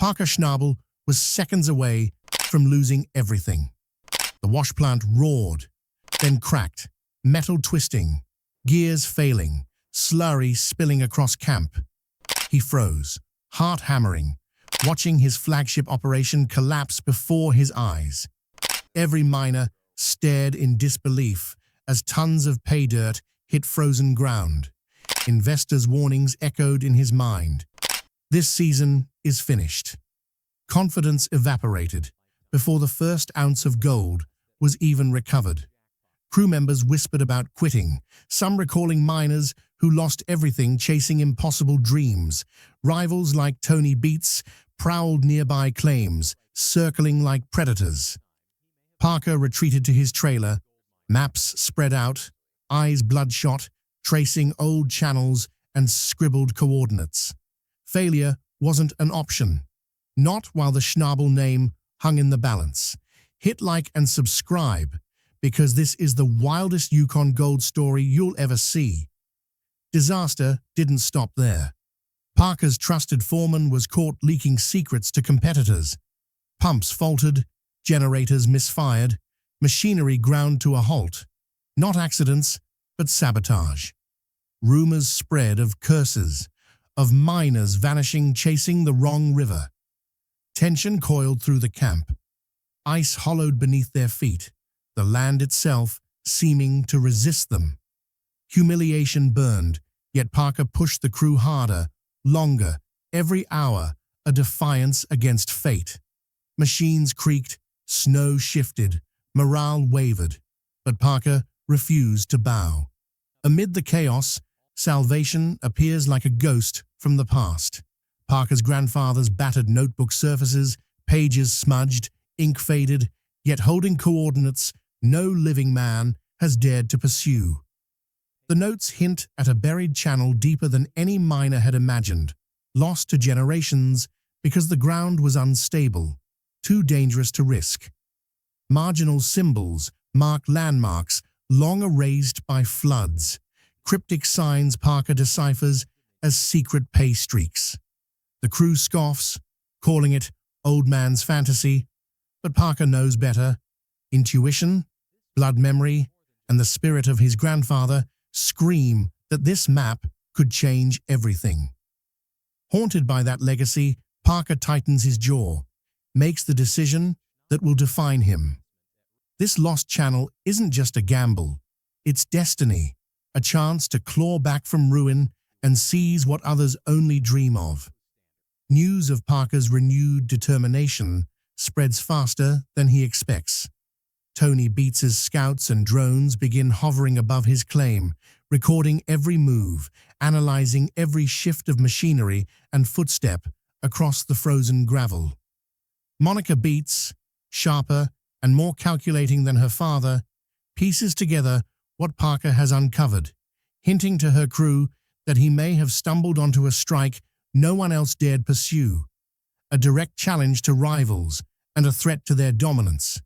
Parker Schnabel was seconds away from losing everything. The wash plant roared, then cracked, metal twisting, gears failing, slurry spilling across camp. He froze, heart hammering, watching his flagship operation collapse before his eyes. Every miner stared in disbelief as tons of pay dirt hit frozen ground. Investors' warnings echoed in his mind. This season is finished. Confidence evaporated before the first ounce of gold was even recovered. Crew members whispered about quitting, some recalling miners who lost everything chasing impossible dreams. Rivals like Tony Beats prowled nearby claims, circling like predators. Parker retreated to his trailer, maps spread out, eyes bloodshot, tracing old channels and scribbled coordinates. Failure wasn't an option. Not while the Schnabel name hung in the balance. Hit like and subscribe, because this is the wildest Yukon gold story you'll ever see. Disaster didn't stop there. Parker's trusted foreman was caught leaking secrets to competitors. Pumps faltered, generators misfired, machinery ground to a halt. Not accidents, but sabotage. Rumors spread of curses, of miners vanishing chasing the wrong river. Tension coiled through the camp. Ice hollowed beneath their feet, the land itself seeming to resist them. Humiliation burned, yet Parker pushed the crew harder, longer, every hour, a defiance against fate. Machines creaked, snow shifted, morale wavered, but Parker refused to bow. Amid the chaos, salvation appears like a ghost from the past. Parker's grandfather's battered notebook surfaces, pages smudged, ink faded, yet holding coordinates no living man has dared to pursue. The notes hint at a buried channel deeper than any miner had imagined, lost to generations because the ground was unstable, too dangerous to risk. Marginal symbols mark landmarks long erased by floods, cryptic signs Parker deciphers as secret pay streaks. The crew scoffs, calling it old man's fantasy, but Parker knows better. Intuition, blood memory, and the spirit of his grandfather scream that this map could change everything. Haunted by that legacy, Parker tightens his jaw, makes the decision that will define him. This lost channel isn't just a gamble, it's destiny, a chance to claw back from ruin and seize what others only dream of. News of Parker's renewed determination spreads faster than he expects. Tony Beats's scouts and drones begin hovering above his claim, recording every move, analyzing every shift of machinery and footstep across the frozen gravel. Monica Beats, sharper and more calculating than her father, pieces together what Parker has uncovered, hinting to her crew that he may have stumbled onto a strike no one else dared pursue, a direct challenge to rivals and a threat to their dominance.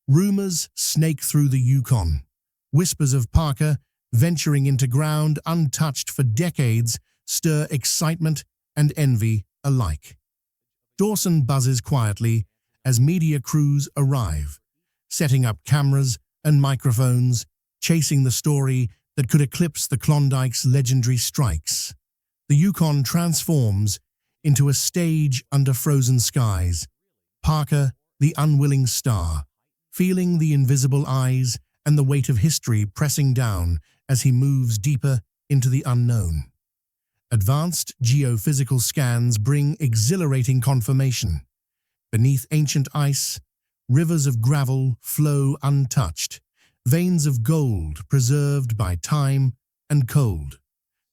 Rumors snake through the Yukon, whispers of Parker venturing into ground untouched for decades stir excitement and envy alike. Dawson buzzes quietly as media crews arrive, setting up cameras and microphones, chasing the story that could eclipse the Klondike's legendary strikes. The Yukon transforms into a stage under frozen skies. Parker, the unwilling star, feeling the invisible eyes and the weight of history pressing down as he moves deeper into the unknown. Advanced geophysical scans bring exhilarating confirmation. Beneath ancient ice, rivers of gravel flow untouched, veins of gold preserved by time and cold.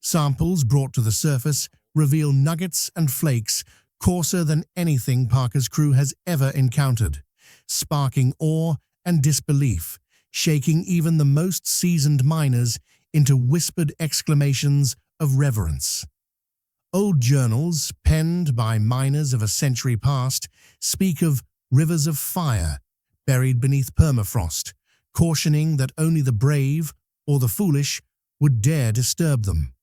Samples brought to the surface reveal nuggets and flakes coarser than anything Parker's crew has ever encountered, sparking awe and disbelief, shaking even the most seasoned miners into whispered exclamations of reverence. Old journals, penned by miners of a century past, speak of rivers of fire buried beneath permafrost, cautioning that only the brave or the foolish would dare disturb them.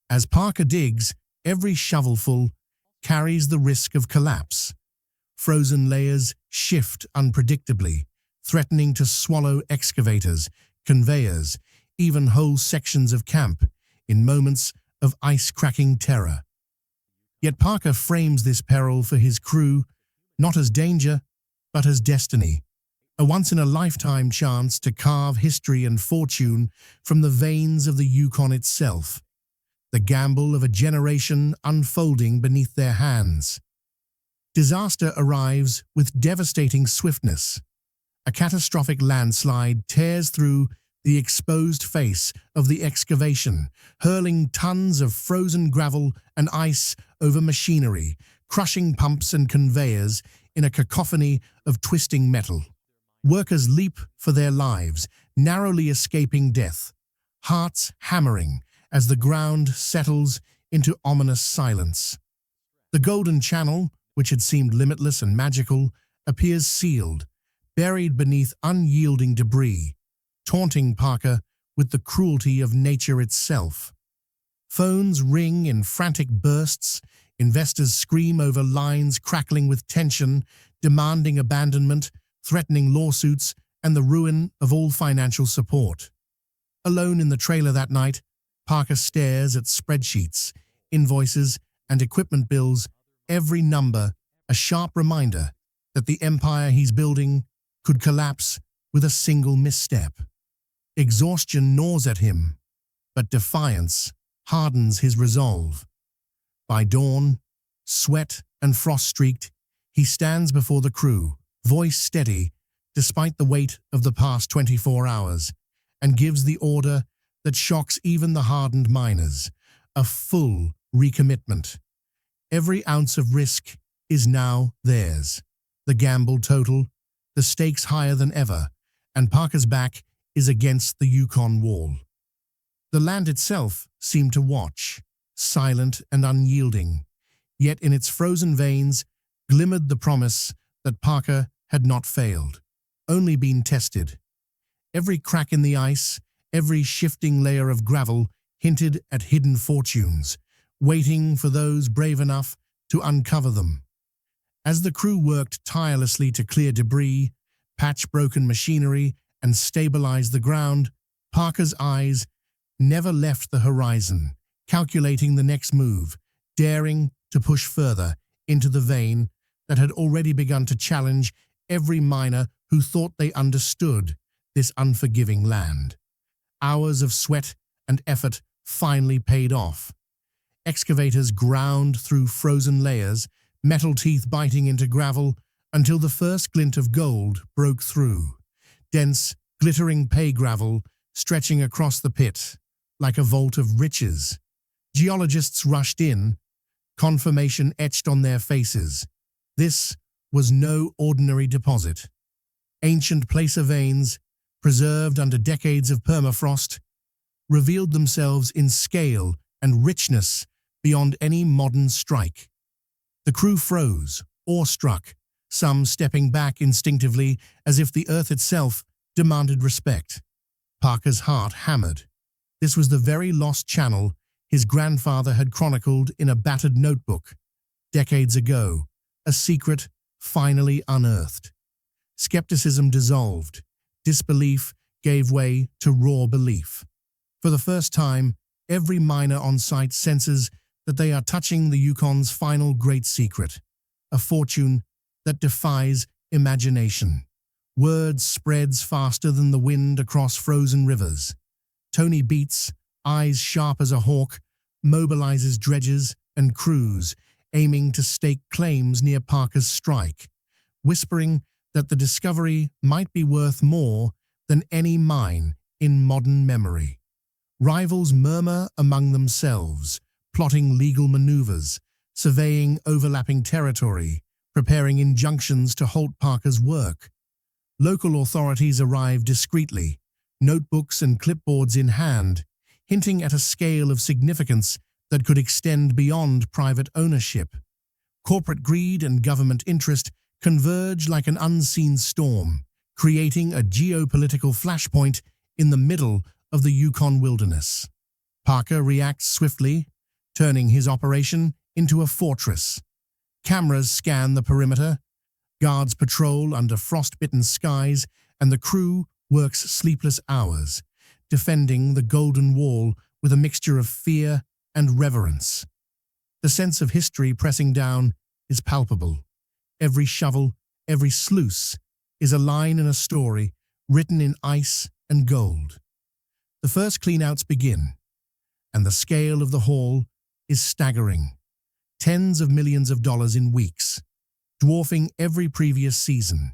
As Parker digs, every shovelful carries the risk of collapse, Frozen layers shift unpredictably, threatening to swallow excavators, conveyors, even whole sections of camp in moments of ice-cracking terror. Yet Parker frames this peril for his crew not as danger, but as destiny, a once-in-a-lifetime chance to carve history and fortune from the veins of the Yukon itself, the gamble of a generation unfolding beneath their hands. Disaster arrives with devastating swiftness. A catastrophic landslide tears through the exposed face of the excavation, hurling tons of frozen gravel and ice over machinery, crushing pumps and conveyors in a cacophony of twisting metal. Workers leap for their lives, narrowly escaping death, hearts hammering as the ground settles into ominous silence. The Golden Channel, which had seemed limitless and magical, appears sealed, buried beneath unyielding debris, taunting Parker with the cruelty of nature itself. Phones ring in frantic bursts, investors scream over lines crackling with tension, demanding abandonment, threatening lawsuits, and the ruin of all financial support. Alone in the trailer that night, Parker stares at spreadsheets, invoices, and equipment bills, every number a sharp reminder that the empire he's building could collapse with a single misstep. Exhaustion gnaws at him, but defiance hardens his resolve. By dawn, sweat and frost-streaked, he stands before the crew, voice steady despite the weight of the past 24 hours, and gives the order that shocks even the hardened miners: a full recommitment. Every ounce of risk is now theirs. The gamble total, the stakes higher than ever, and Parker's back is against the Yukon wall. The land itself seemed to watch, silent and unyielding, yet in its frozen veins glimmered the promise that Parker had not failed, only been tested. Every crack in the ice, every shifting layer of gravel hinted at hidden fortunes, waiting for those brave enough to uncover them. As the crew worked tirelessly to clear debris, patch broken machinery, and stabilize the ground, Parker's eyes never left the horizon, calculating the next move, daring to push further into the vein that had already begun to challenge every miner who thought they understood this unforgiving land. Hours of sweat and effort finally paid off. Excavators ground through frozen layers, metal teeth biting into gravel, until the first glint of gold broke through. Dense, glittering pay gravel stretching across the pit, like a vault of riches. Geologists rushed in, confirmation etched on their faces. This was no ordinary deposit. Ancient placer veins, preserved under decades of permafrost, revealed themselves in scale and richness beyond any modern strike. The crew froze, awestruck, some stepping back instinctively as if the earth itself demanded respect. Parker's heart hammered. This was the very lost channel his grandfather had chronicled in a battered notebook. Decades ago, a secret finally unearthed. Skepticism dissolved. Disbelief gave way to raw belief. For the first time, every miner on site senses that they are touching the Yukon's final great secret, a fortune that defies imagination. Word spreads faster than the wind across frozen rivers. Tony Beats, eyes sharp as a hawk, mobilizes dredgers and crews, aiming to stake claims near Parker's strike, whispering that the discovery might be worth more than any mine in modern memory. Rivals murmur among themselves, plotting legal maneuvers, surveying overlapping territory, preparing injunctions to halt Parker's work. Local authorities arrive discreetly, notebooks and clipboards in hand, hinting at a scale of significance that could extend beyond private ownership. Corporate greed and government interest converge like an unseen storm, creating a geopolitical flashpoint in the middle of the Yukon wilderness. Parker reacts swiftly, turning his operation into a fortress. Cameras scan the perimeter, Guards patrol under frost-bitten skies, and the crew works sleepless hours, defending the Golden Wall with a mixture of fear and reverence. The sense of history pressing down is palpable. Every shovel, every sluice, is a line in a story written in ice and gold. The first cleanouts begin, and the scale of the haul is staggering. Tens of millions of dollars in weeks, dwarfing every previous season.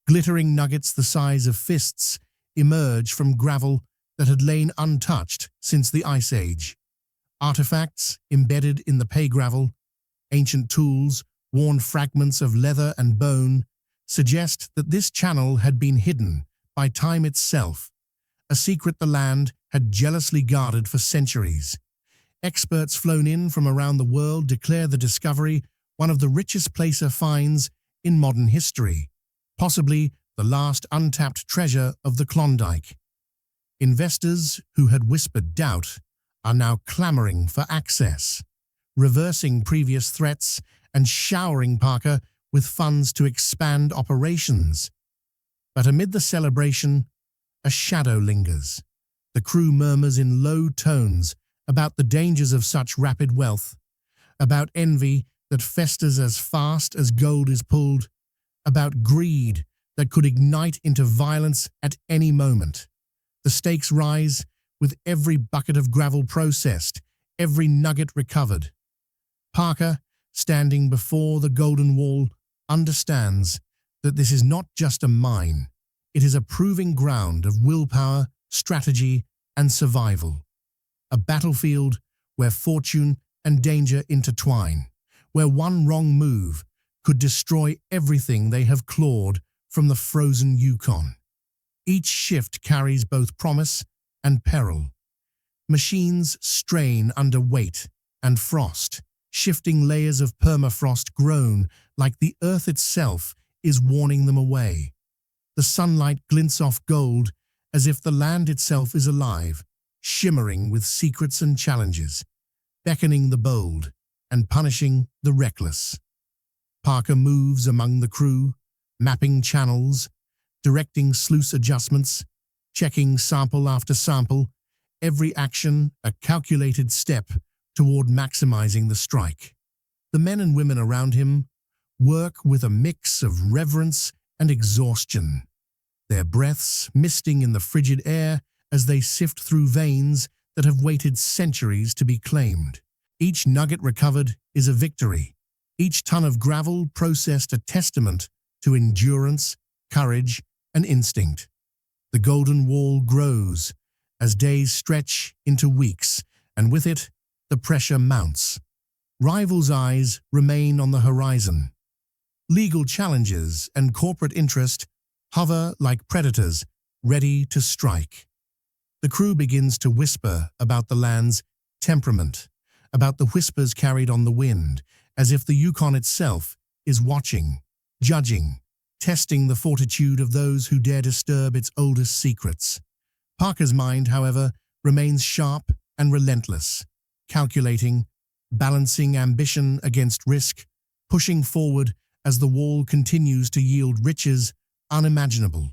Glittering nuggets the size of fists emerge from gravel that had lain untouched since the Ice Age. Artifacts embedded in the pay gravel, ancient tools, worn fragments of leather and bone, suggest that this channel had been hidden by time itself, a secret the land had jealously guarded for centuries. Experts flown in from around the world declare the discovery one of the richest placer finds in modern history, possibly the last untapped treasure of the Klondike. Investors who had whispered doubt are now clamoring for access, reversing previous threats and showering Parker with funds to expand operations. But amid the celebration, a shadow lingers. The crew murmurs in low tones about the dangers of such rapid wealth, about envy that festers as fast as gold is pulled, about greed that could ignite into violence at any moment. The stakes rise with every bucket of gravel processed, every nugget recovered. Parker, standing before the Golden Wall, understands that this is not just a mine. It is a proving ground of willpower, strategy, and survival. A battlefield where fortune and danger intertwine, where one wrong move could destroy everything they have clawed from the frozen Yukon. Each shift carries both promise and peril. Machines strain under weight and frost. Shifting layers of permafrost groan like the earth itself is warning them away. The sunlight glints off gold as if the land itself is alive, shimmering with secrets and challenges, beckoning the bold and punishing the reckless. Parker moves among the crew, mapping channels, directing sluice adjustments, checking sample after sample, every action a calculated step toward maximizing the strike. The men and women around him work with a mix of reverence and exhaustion, their breaths misting in the frigid air as they sift through veins that have waited centuries to be claimed. Each nugget recovered is a victory. Each ton of gravel processed a testament to endurance, courage, and instinct. The Golden Wall grows as days stretch into weeks, and with it, the pressure mounts. Rivals' eyes remain on the horizon. Legal challenges and corporate interest hover like predators, ready to strike. The crew begins to whisper about the land's temperament, about the whispers carried on the wind, as if the Yukon itself is watching, judging, testing the fortitude of those who dare disturb its oldest secrets. Parker's mind, however, remains sharp and relentless, calculating, balancing ambition against risk, pushing forward as the wall continues to yield riches unimaginable.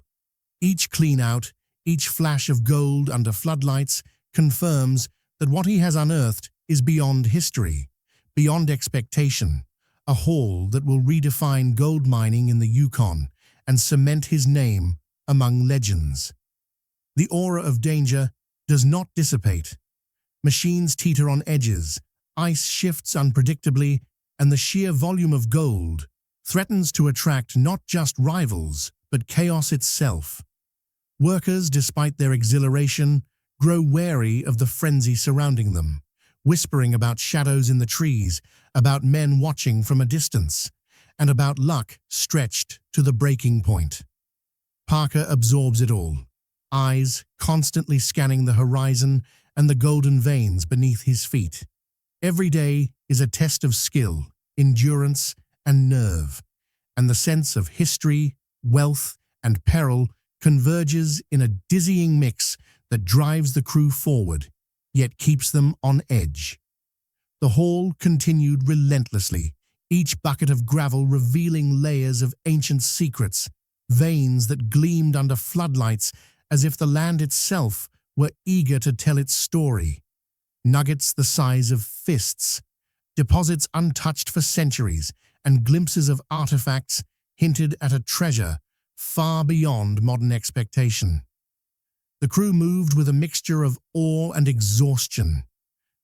Each clean-out, each flash of gold under floodlights confirms that what he has unearthed is beyond history, beyond expectation, a haul that will redefine gold mining in the Yukon and cement his name among legends. The aura of danger does not dissipate. Machines teeter on edges, ice shifts unpredictably, and the sheer volume of gold threatens to attract not just rivals, but chaos itself. Workers, despite their exhilaration, grow wary of the frenzy surrounding them, whispering about shadows in the trees, about men watching from a distance, and about luck stretched to the breaking point. Parker absorbs it all, eyes constantly scanning the horizon and the golden veins beneath his feet. Every day is a test of skill, endurance, and nerve, and the sense of history, wealth, and peril converges in a dizzying mix that drives the crew forward, yet keeps them on edge. The haul continued relentlessly, each bucket of gravel revealing layers of ancient secrets, veins that gleamed under floodlights as if the land itself were eager to tell its story. Nuggets the size of fists, deposits untouched for centuries, and glimpses of artifacts hinted at a treasure far beyond modern expectation. The crew moved with a mixture of awe and exhaustion,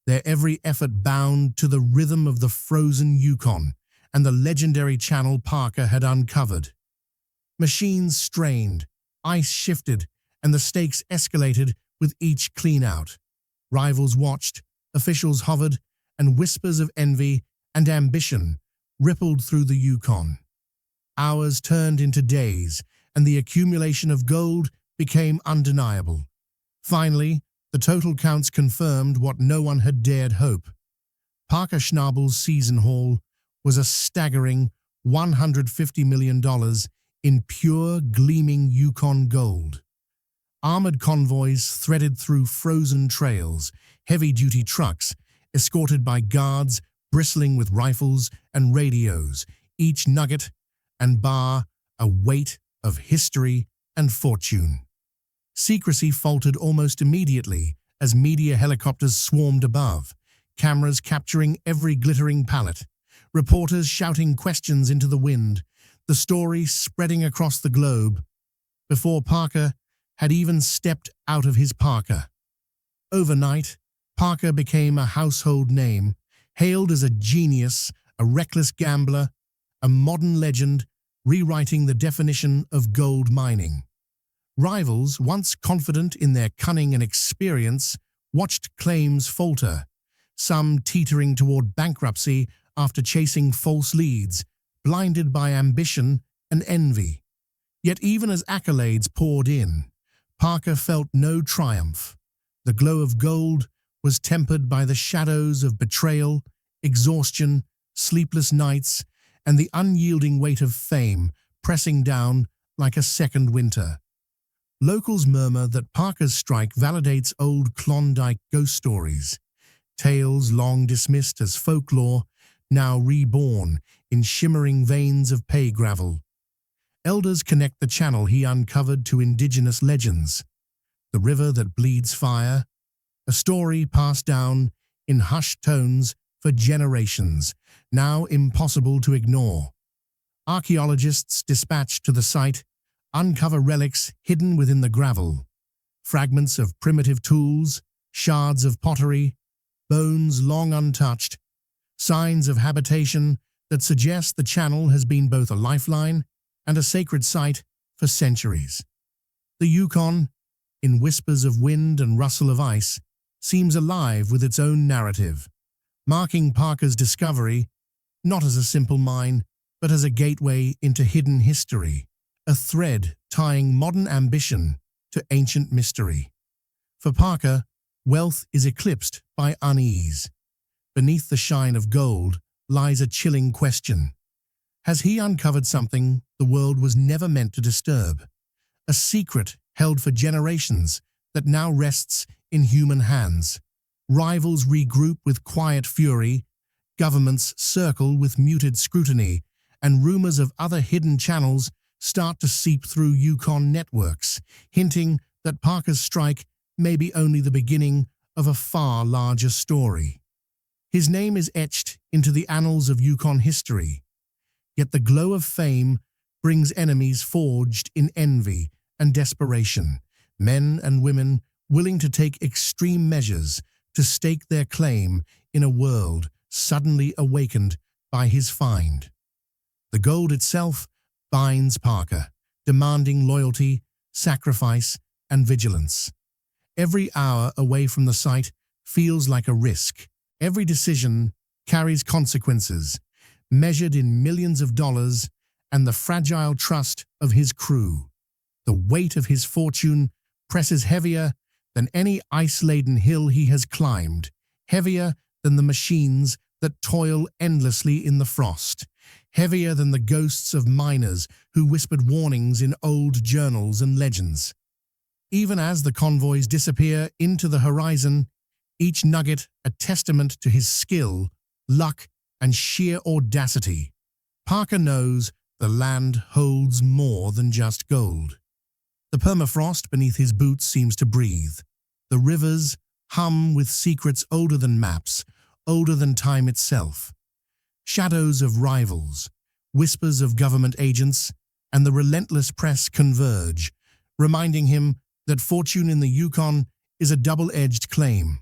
their every effort bound to the rhythm of the frozen Yukon and the legendary channel Parker had uncovered. Machines strained, ice shifted, and the stakes escalated with each clean-out. Rivals watched, officials hovered, and whispers of envy and ambition rippled through the Yukon. Hours turned into days, and the accumulation of gold became undeniable. Finally, the total counts confirmed what no one had dared hope. Parker Schnabel's season haul was a staggering $150 million in pure, gleaming Yukon gold. Armored convoys threaded through frozen trails, heavy-duty trucks escorted by guards bristling with rifles and radios, each nugget and bar a weight of history and fortune. Secrecy faltered almost immediately as media helicopters swarmed above, cameras capturing every glittering pallet, reporters shouting questions into the wind, the story spreading across the globe before Parker had even stepped out of his parka. Overnight, Parker became a household name, hailed as a genius, a reckless gambler, a modern legend, rewriting the definition of gold mining. Rivals, once confident in their cunning and experience, watched claims falter, some teetering toward bankruptcy after chasing false leads, blinded by ambition and envy. Yet even as accolades poured in, Parker felt no triumph. The glow of gold was tempered by the shadows of betrayal, exhaustion, sleepless nights, and the unyielding weight of fame pressing down like a second winter. Locals murmur that Parker's strike validates old Klondike ghost stories, tales long dismissed as folklore, now reborn in shimmering veins of pay gravel. Elders connect the channel he uncovered to indigenous legends, the river that bleeds fire, a story passed down in hushed tones for generations, now impossible to ignore. Archaeologists dispatched to the site uncover relics hidden within the gravel, fragments of primitive tools, shards of pottery, bones long untouched, signs of habitation that suggest the channel has been both a lifeline and a sacred site for centuries. The Yukon, in whispers of wind and rustle of ice, seems alive with its own narrative, marking Parker's discovery not as a simple mine, but as a gateway into hidden history, a thread tying modern ambition to ancient mystery. For Parker, wealth is eclipsed by unease. Beneath the shine of gold lies a chilling question. Has he uncovered something the world was never meant to disturb? A secret held for generations that now rests in human hands. Rivals regroup with quiet fury, governments circle with muted scrutiny, and rumors of other hidden channels start to seep through Yukon networks, hinting that Parker's strike may be only the beginning of a far larger story. His name is etched into the annals of Yukon history, yet the glow of fame brings enemies forged in envy and desperation, men and women willing to take extreme measures to stake their claim in a world suddenly awakened by his find. The gold itself binds Parker, demanding loyalty, sacrifice, and vigilance. Every hour away from the site feels like a risk. Every decision carries consequences, measured in millions of dollars, and the fragile trust of his crew. The weight of his fortune presses heavier than any ice-laden hill he has climbed, heavier than the machines that toil endlessly in the frost, heavier than the ghosts of miners who whispered warnings in old journals and legends. Even as the convoys disappear into the horizon, each nugget a testament to his skill, luck, and sheer audacity, Parker knows the land holds more than just gold. The permafrost beneath his boots seems to breathe. The rivers hum with secrets older than maps, older than time itself. Shadows of rivals, whispers of government agents, and the relentless press converge, reminding him that fortune in the Yukon is a double-edged claim.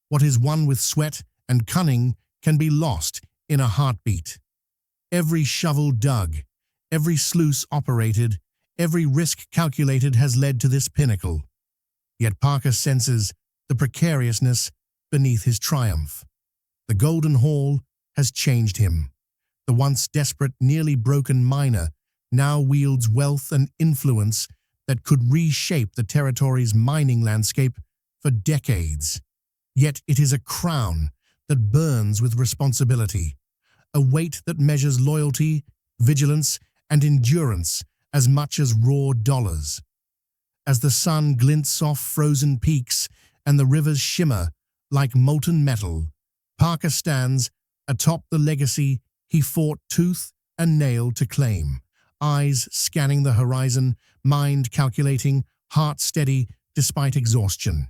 What is won with sweat and cunning can be lost in a heartbeat. Every shovel dug, every sluice operated, every risk calculated has led to this pinnacle. Yet Parker senses the precariousness beneath his triumph. The Golden Haul has changed him. The once desperate, nearly broken miner now wields wealth and influence that could reshape the territory's mining landscape for decades. Yet it is a crown that burns with responsibility, a weight that measures loyalty, vigilance, and endurance as much as raw dollars. As the sun glints off frozen peaks and the rivers shimmer like molten metal, Parker stands atop the legacy he fought tooth and nail to claim, eyes scanning the horizon, mind calculating, heart steady despite exhaustion.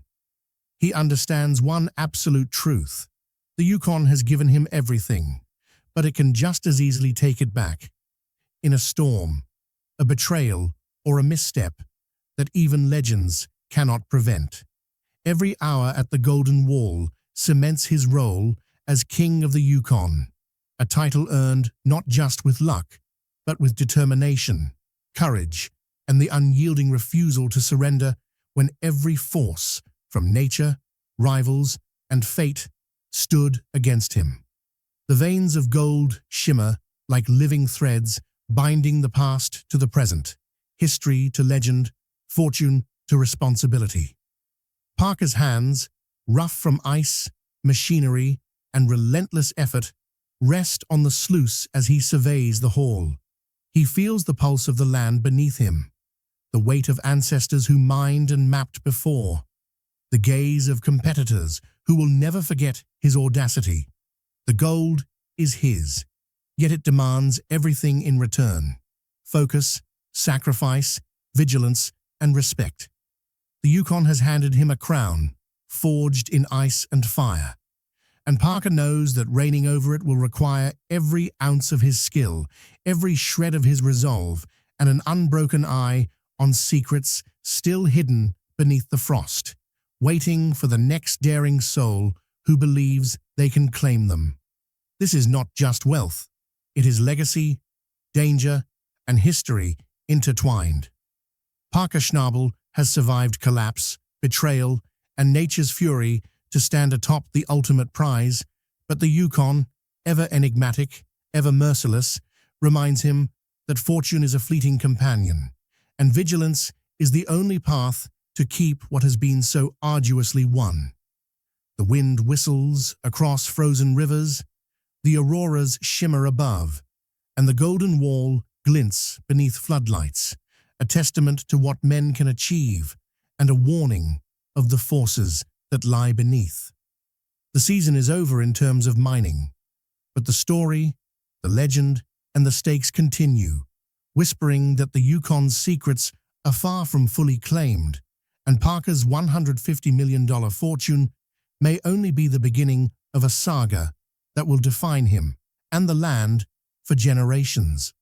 He understands one absolute truth. The Yukon has given him everything, but it can just as easily take it back. In a storm, a betrayal, or a misstep that even legends cannot prevent. Every hour at the Golden Wall cements his role as King of the Yukon, a title earned not just with luck, but with determination, courage, and the unyielding refusal to surrender when every force from nature, rivals, and fate stood against him. The veins of gold shimmer like living threads, binding the past to the present, history to legend, fortune to responsibility. Parker's hands, rough from ice, machinery, and relentless effort, rest on the sluice as he surveys the haul. He feels the pulse of the land beneath him, the weight of ancestors who mined and mapped before, the gaze of competitors who will never forget his audacity. The gold is his, yet it demands everything in return: focus, sacrifice, vigilance, and respect. The Yukon has handed him a crown, forged in ice and fire, and Parker knows that reigning over it will require every ounce of his skill, every shred of his resolve, and an unbroken eye on secrets still hidden beneath the frost, waiting for the next daring soul who believes they can claim them. This is not just wealth. It is legacy, danger, and history intertwined. Parker Schnabel has survived collapse, betrayal, and nature's fury to stand atop the ultimate prize, but the Yukon, ever enigmatic, ever merciless, reminds him that fortune is a fleeting companion, and vigilance is the only path to keep what has been so arduously won. The wind whistles across frozen rivers, the auroras shimmer above, and the Golden Wall glints beneath floodlights, a testament to what men can achieve and a warning of the forces that lie beneath. The season is over in terms of mining, but the story, the legend, and the stakes continue, whispering that the Yukon's secrets are far from fully claimed, and Parker's $150 million fortune may only be the beginning of a saga that will define him and the land for generations.